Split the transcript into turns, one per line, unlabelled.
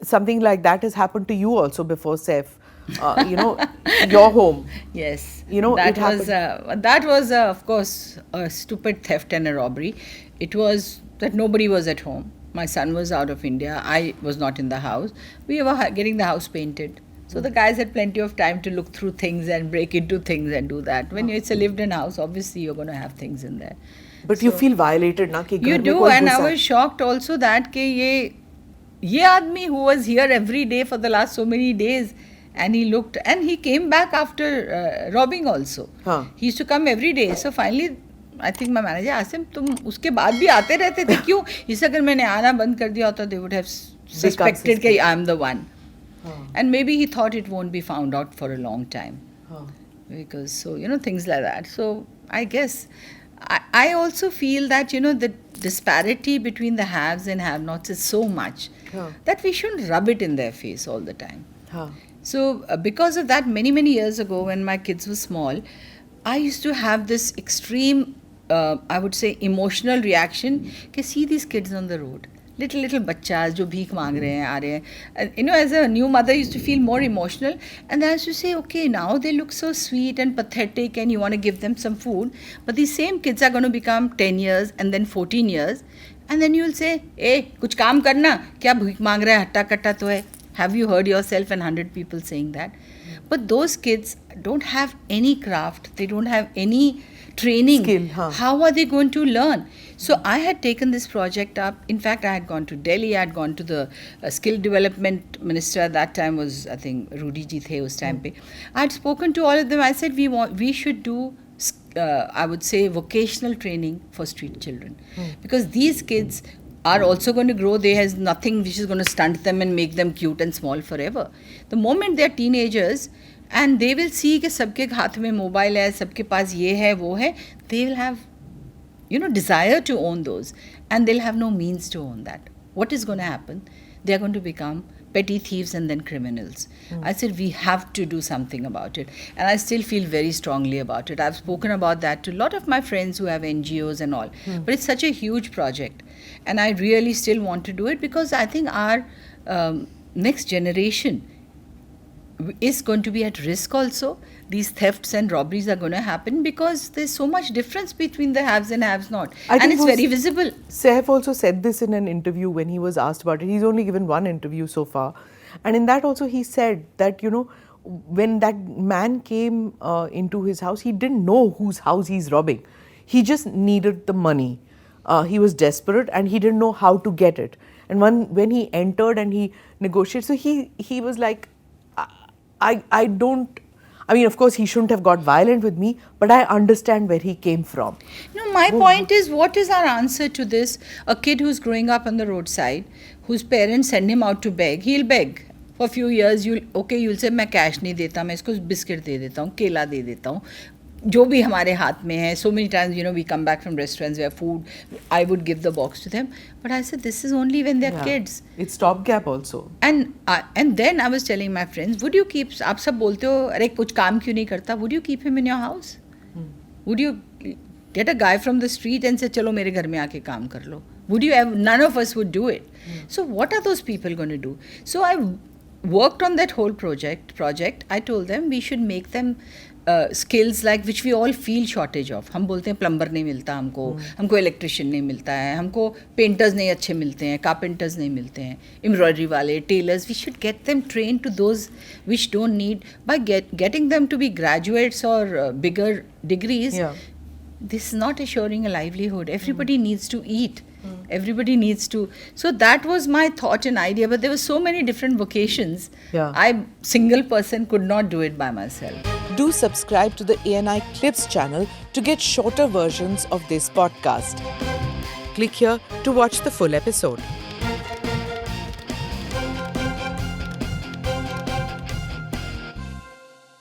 something like that has happened to you also before, Saif. Your home.
Yes,
That
was of course a stupid theft and a robbery. It was that nobody was at home. My son was out of India. I was not in the house. We were getting the house painted. So the guys had plenty of time to look through things and break into things and do that. When it's a lived-in house, obviously you're going to have things in there.
But you feel violated, na?
You do, and I was shocked also that ye aadmi who was here every day for the last so many days, and he came back after robbing also. He used to come every day. So finally, I think my manager asked him, तुम उसके बाद भी आते रहते थे क्यों? इसे अगर मैंने आना बंद कर दिया होता, they would have suspected that I am the one. And maybe he thought it won't be found out for a long time. Because, things like that. So I guess I also feel that, the disparity between the haves and have-nots is so much that we shouldn't rub it in their face all the time. So because of that, many, many years ago when my kids were small, I used to have this extreme, I would say, emotional reaction कि see these kids on the road. Little bachas जो भीख मांग रहे हैं, आ रहे हैं. As a new mother, I used to feel more emotional. And then I used to say, okay, now they look so sweet and pathetic and you want to give them some food. But these same kids are going to become 10 years and then 14 years. And then you'll say, hey, कुछ काम करना, क्या भीख मांग रहा है, हट्टा कट्टा तो है. Have you heard yourself and 100 people saying that? But those kids don't have any craft. They don't have any training.
Skill,
How are they going to learn? So I had taken this project up. In fact, I had gone to Delhi. I had gone to the skill development minister. At that time was, I think, Rudy ji the us time pe. I had spoken to all of them. I said, we should do, I would say, vocational training for street children. Because these kids are also going to grow. There is nothing which is going to stunt them and make them cute and small forever. The moment they are teenagers and they will see कि सबके हाथ में mobile है, सबके पास ये है, वो है, they will have, desire to own those, and they'll have no means to own that. What is going to happen? They are going to become petty thieves and then criminals. I said, we have to do something about it. And I still feel very strongly about it. I've spoken about that to a lot of my friends who have NGOs and all. But it's such a huge project. And I really still want to do it because I think our next generation is going to be at risk also. These thefts and robberies are going to happen because there's so much difference between the haves and have not. And it's very visible.
Saif also said this in an interview when he was asked about it. He's only given one interview so far. And in that also he said that, when that man came into his house, he didn't know whose house he's robbing. He just needed the money. He was desperate and he didn't know how to get it. And when he entered and he negotiated, so he was like, of course, he shouldn't have got violent with me, but I understand where he came from.
My point is, what is our answer to this? A kid who's growing up on the roadside, whose parents send him out to beg, he'll beg. For a few years, you'll say, मैं cash नहीं देता, मैं इसको biscuit दे देता हूँ, केला दे देता हूँ. जो भी हमारे हाथ में है. So many times, we come back from restaurants where food, I would give the box to them. But I said, this is only when they're kids.
It's stopgap also.
And then I was telling my friends, would you keep, आप सब बोलते हो, अरे कुछ काम क्यों नहीं करता? Would you keep him in your house? Would you get a guy from the street and say, चलो मेरे घर में आके काम कर लो? Would you ever? None of us would do it. So what are those people going to do? So I worked on that whole project. I told them we should make them skills like which we all feel shortage of. हम बोलते हैं plumber नहीं मिलता हमको electrician नहीं मिलता है, हमको painters नहीं अच्छे मिलते हैं, carpenters नहीं मिलते हैं, embroidery वाले, tailors. We should get them trained to those which don't need, by getting them to be graduates or bigger degrees. This is not assuring a livelihood. Everybody needs to eat. Everybody needs to. So that was my thought and idea, but there were so many different vocations. I, single person, could not do it by myself.
Do subscribe to the ANI Clips channel to get shorter versions of this podcast. Click here to watch the full episode.